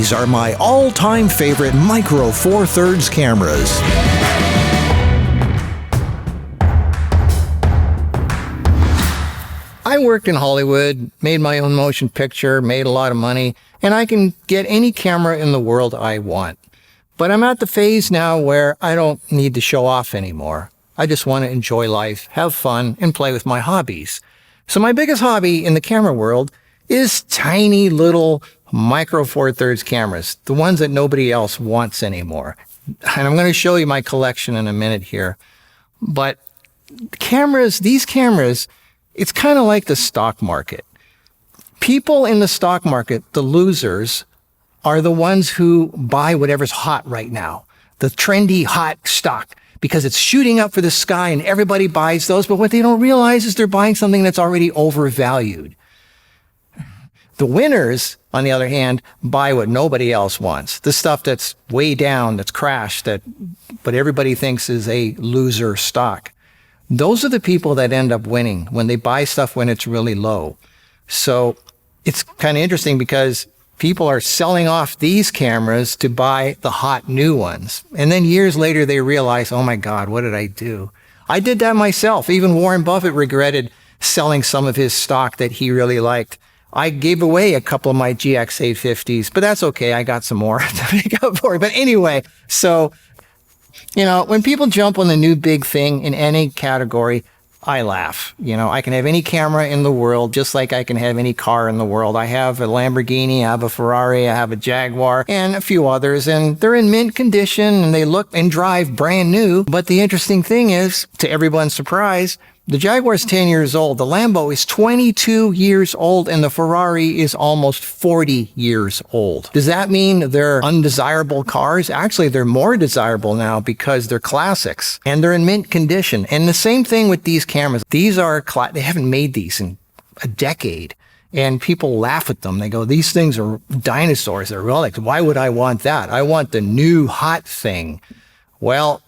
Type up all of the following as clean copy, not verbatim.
These are my all-time favorite Micro Four Thirds cameras. I worked in Hollywood, made my own motion picture, made a lot of money, and I can get any camera in the world I want. But I'm at the phase now where I don't need to show off anymore. I just want to enjoy life, have fun, and play with my hobbies. So my biggest hobby in the camera world is tiny little Micro Four Thirds cameras, the ones that nobody else wants anymore. And I'm going to show you my collection in a minute here. But these cameras, it's kind of like the stock market. People in the stock market, the losers, are the ones who buy whatever's hot right now. The trendy hot stock, because it's shooting up for the sky and everybody buys those. But what they don't realize is they're buying something that's already overvalued. The winners, on the other hand, buy what nobody else wants. The stuff that's way down, that's crashed, but everybody thinks is a loser stock. Those are the people that end up winning when they buy stuff when it's really low. So it's kind of interesting because people are selling off these cameras to buy the hot new ones. And then years later, they realize, oh my God, what did I do? I did that myself. Even Warren Buffett regretted selling some of his stock that he really liked. I gave away a couple of my GX850s, but that's okay. I got some more to make up for it. But anyway, so, when people jump on the new big thing in any category, I laugh. I can have any camera in the world, just like I can have any car in the world. I have a Lamborghini, I have a Ferrari, I have a Jaguar, and a few others, and they're in mint condition, and they look and drive brand new. But the interesting thing is, to everyone's surprise, the Jaguar's 10 years old, the Lambo is 22 years old, and the Ferrari is almost 40 years old. Does that mean they're undesirable cars? Actually, they're more desirable now because they're classics, and they're in mint condition. And the same thing with these cameras. They haven't made these in a decade. And people laugh at them. They go, these things are dinosaurs. They're relics. Why would I want that? I want the new hot thing. Well,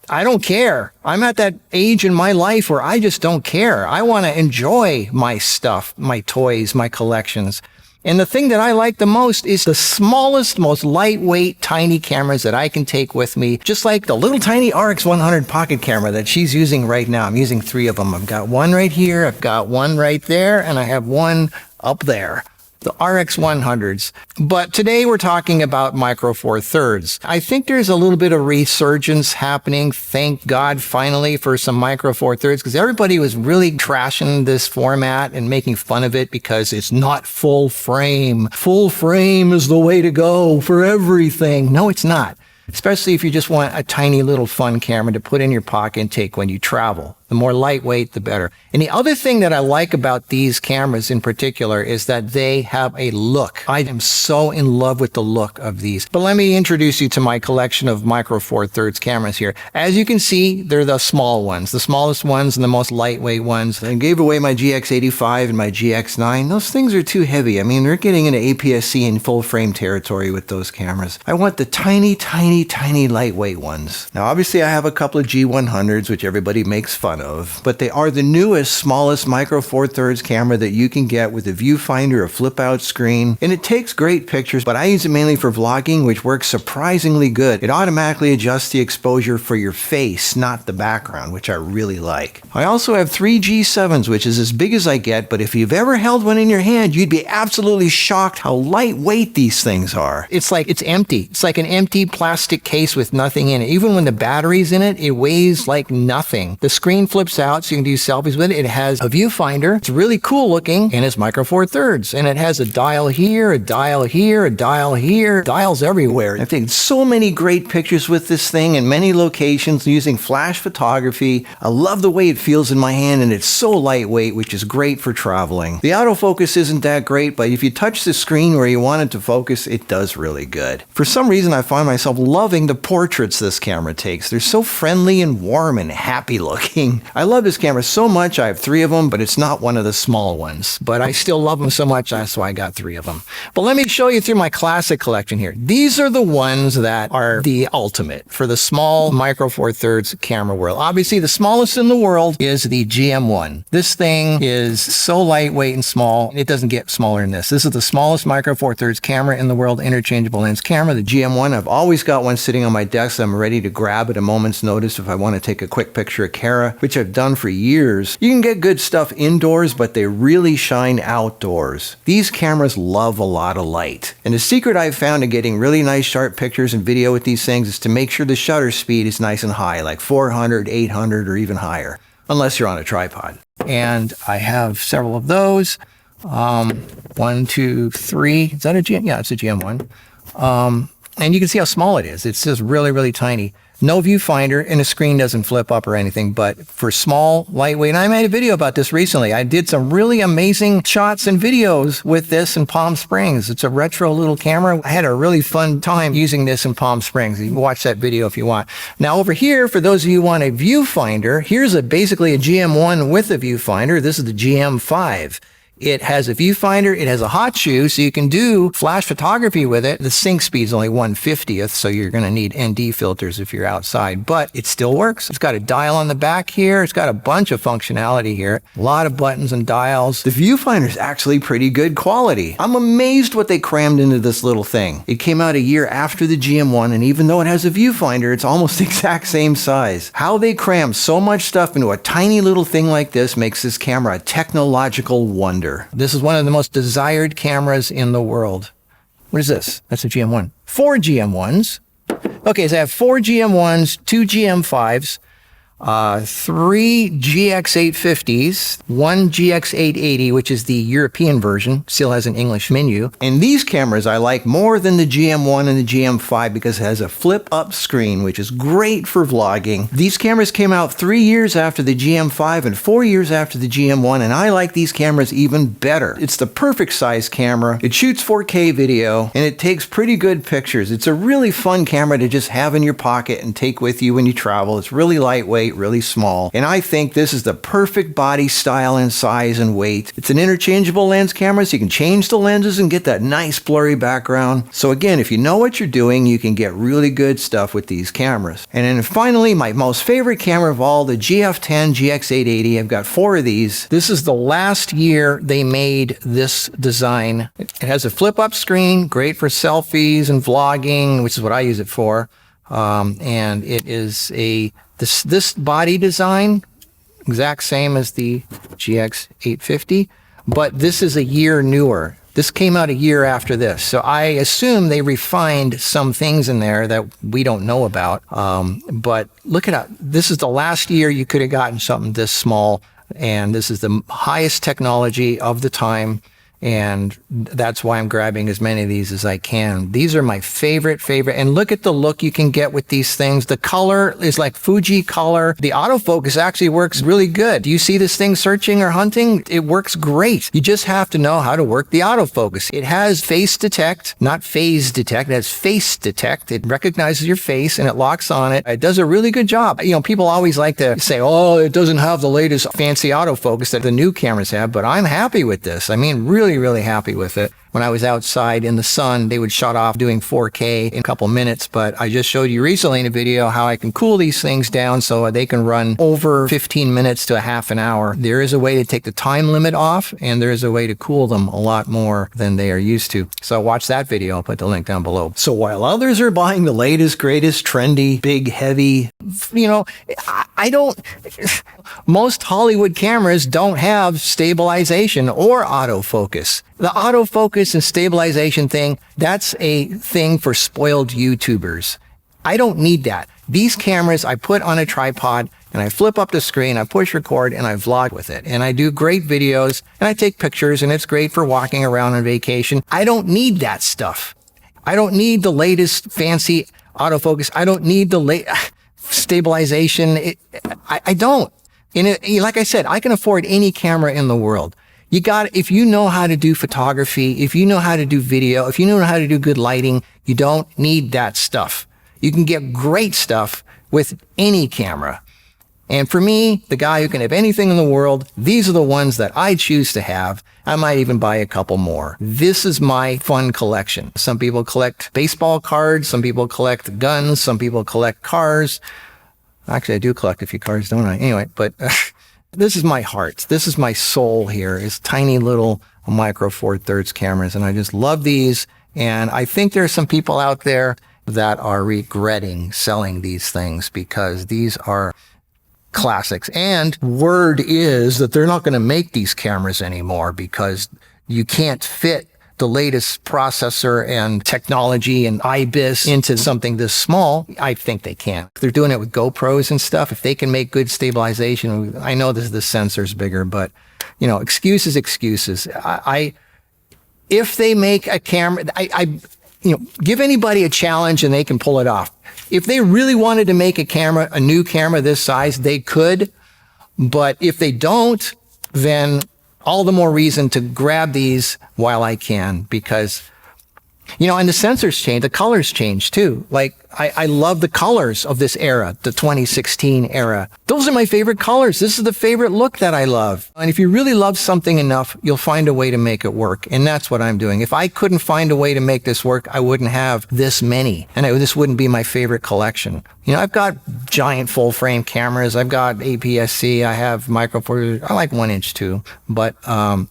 I don't care. I'm at that age in my life where I just don't care. I want to enjoy my stuff, my toys, my collections. And the thing that I like the most is the smallest, most lightweight, tiny cameras that I can take with me, just like the little tiny RX100 pocket camera that she's using right now. I'm using 3 of them. I've got one right here, I've got one right there, and I have one up there. The RX100s. But today we're talking about Micro Four Thirds. I think there's a little bit of resurgence happening. Thank God finally for some Micro Four Thirds, because everybody was really trashing this format and making fun of it because it's not full frame. Full frame is the way to go for everything. No, it's not. Especially if you just want a tiny little fun camera to put in your pocket and take when you travel. The more lightweight, the better. And the other thing that I like about these cameras in particular is that they have a look. I am so in love with the look of these. But let me introduce you to my collection of Micro Four Thirds cameras here. As you can see, they're the small ones, the smallest ones and the most lightweight ones. I gave away my GX85 and my GX9. Those things are too heavy. I mean, they're getting into APSC and full frame territory with those cameras. I want the tiny, tiny, tiny lightweight ones. Now, obviously, I have a couple of G100s, which everybody makes fun of, but they are the newest, smallest Micro Four Thirds camera that you can get with a viewfinder, a flip out screen, and it takes great pictures, but I use it mainly for vlogging, which works surprisingly good. It automatically adjusts the exposure for your face, not the background, which I really like. I also have 3 G7s, which is as big as I get, but if you've ever held one in your hand, you'd be absolutely shocked how lightweight these things are. It's like it's empty. It's like an empty plastic case with nothing in it. Even when the battery's in it, it weighs like nothing. The screen flips out so you can do selfies with it. It has a viewfinder. It's really cool looking, and it's Micro Four Thirds. And it has a dial here, a dial here, a dial here, dials everywhere. I've taken so many great pictures with this thing in many locations using flash photography. I love the way it feels in my hand, and it's so lightweight, which is great for traveling. The autofocus isn't that great, but if you touch the screen where you want it to focus, it does really good. For some reason, I find myself loving the portraits this camera takes. They're so friendly and warm and happy looking. thing. I love this camera so much. I have 3 of them, but it's not one of the small ones. But I still love them so much, that's why I got 3 of them. But let me show you through my classic collection here. These are the ones that are the ultimate for the small micro four thirds camera world. Obviously, the smallest in the world is the GM1. This thing is so lightweight and small. It doesn't get smaller than this. This is the smallest micro four thirds camera in the world, interchangeable lens camera, the GM1. I've always got one sitting on my desk that I'm ready to grab at a moment's notice if I want to take a quick picture of Kara, which I've done for years. You can get good stuff indoors, but they really shine outdoors. These cameras love a lot of light. And the secret I've found to getting really nice sharp pictures and video with these things is to make sure the shutter speed is nice and high, like 400, 800, or even higher, unless you're on a tripod. And I have several of those. 1, 2, 3. Is that a GM? Yeah, it's a GM1. And you can see how small it is. It's just really, really tiny. No viewfinder, and the screen doesn't flip up or anything, but for small, lightweight, and I made a video about this recently. I did some really amazing shots and videos with this in Palm Springs. It's a retro little camera. I had a really fun time using this in Palm Springs. You can watch that video if you want. Now over here, for those of you who want a viewfinder, here's basically a GM1 with a viewfinder. This is the GM5. It has a viewfinder, it has a hot shoe, so you can do flash photography with it. The sync speed is only 1/50th, so you're going to need ND filters if you're outside, but it still works. It's got a dial on the back here. It's got a bunch of functionality here. A lot of buttons and dials. The viewfinder is actually pretty good quality. I'm amazed what they crammed into this little thing. It came out a year after the GM1, and even though it has a viewfinder, it's almost the exact same size. How they cram so much stuff into a tiny little thing like this makes this camera a technological wonder. This is one of the most desired cameras in the world. What is this? That's a GM1. 4 GM1s. Okay, so I have 4 GM1s, 2 GM5s, 3 GX850s, 1 GX880, which is the European version, still has an English menu. And these cameras I like more than the GM1 and the GM5 because it has a flip-up screen, which is great for vlogging. These cameras came out 3 years after the GM5 and 4 years after the GM1, and I like these cameras even better. It's the perfect size camera. It shoots 4K video, and it takes pretty good pictures. It's a really fun camera to just have in your pocket and take with you when you travel. It's really lightweight, really small, and I think this is the perfect body style and size and weight. It's an interchangeable lens camera, so you can change the lenses and get that nice blurry background. So again, if you know what you're doing, you can get really good stuff with these cameras. And then finally, my most favorite camera of all, the GF10 GX880. I've got 4 of these. This is the last year they made this design. It has a flip-up screen, great for selfies and vlogging, which is what I use it for. And it is this body design, exact same as the GX850, but this is a year newer. This came out a year after this. So I assume they refined some things in there that we don't know about. But look at that. This is the last year you could have gotten something this small. And this is the highest technology of the time. And that's why I'm grabbing as many of these as I can. These are my favorite. And look at the look you can get with these things. The color is like Fuji color. The autofocus actually works really good. Do you see this thing searching or hunting? It works great. You just have to know how to work the autofocus. It has face detect, not phase detect. It has face detect. It recognizes your face and it locks on it. It does a really good job. You know, people always like to say, oh, it doesn't have the latest fancy autofocus that the new cameras have, but I'm happy with this. I mean, really happy with it. When I was outside in the sun, they would shut off doing 4K in a couple minutes, but I just showed you recently in a video how I can cool these things down so they can run over 15 minutes to a half an hour. There is a way to take the time limit off, and there is a way to cool them a lot more than they are used to. So watch that video. I'll put the link down below. So while others are buying the latest, greatest, trendy, big, heavy, you know, I don't, most Hollywood cameras don't have stabilization or autofocus. The autofocus and stabilization thing, that's a thing for spoiled YouTubers. I don't need that. These cameras I put on a tripod and I flip up the screen, I push record, and I vlog with it. And I do great videos and I take pictures, and it's great for walking around on vacation. I don't need that stuff. I don't need the latest fancy autofocus. I don't need the stabilization. I don't. And like I said, I can afford any camera in the world. If you know how to do photography, if you know how to do video, if you know how to do good lighting, you don't need that stuff. You can get great stuff with any camera. And for me, the guy who can have anything in the world, these are the ones that I choose to have. I might even buy a couple more. This is my fun collection. Some people collect baseball cards. Some people collect guns. Some people collect cars. Actually, I do collect a few cars, don't I? Anyway, but this is my heart. This is my soul here, is tiny little micro four thirds cameras. And I just love these. And I think there are some people out there that are regretting selling these things because these are classics. And word is that they're not going to make these cameras anymore because you can't fit the latest processor and technology and IBIS into something this small. I think they can. They're doing it with GoPros and stuff. If they can make good stabilization, I know the sensor's bigger, but you know, excuses. If they make a camera, give anybody a challenge and they can pull it off. If they really wanted to make a new camera this size, they could. But if they don't, then all the more reason to grab these while I can, because, and the sensors change, the colors change too. Like, I love the colors of this era, the 2016 era. Those are my favorite colors. This is the favorite look that I love. And if you really love something enough, you'll find a way to make it work. And that's what I'm doing. If I couldn't find a way to make this work, I wouldn't have this many. And this wouldn't be my favorite collection. I've got giant full frame cameras. I've got APSC. I have micro four. I like 1" too. But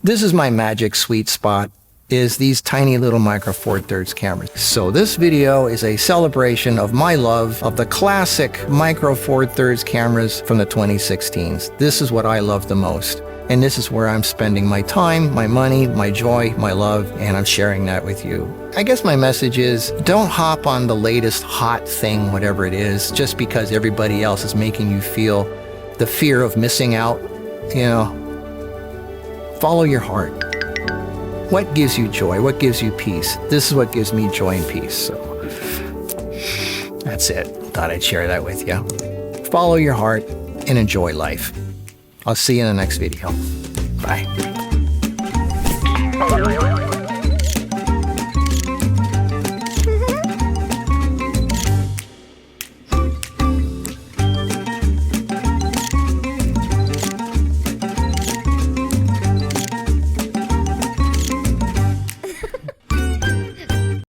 this is my magic sweet spot, is these tiny little micro four thirds cameras. So this video is a celebration of my love of the classic micro four thirds cameras from the 2016s. This is what I love the most. And this is where I'm spending my time, my money, my joy, my love, and I'm sharing that with you. I guess my message is, don't hop on the latest hot thing, whatever it is, just because everybody else is making you feel the fear of missing out. Follow your heart. What gives you joy? What gives you peace? This is what gives me joy and peace. So that's it. Thought I'd share that with you. Follow your heart and enjoy life. I'll see you in the next video. Bye.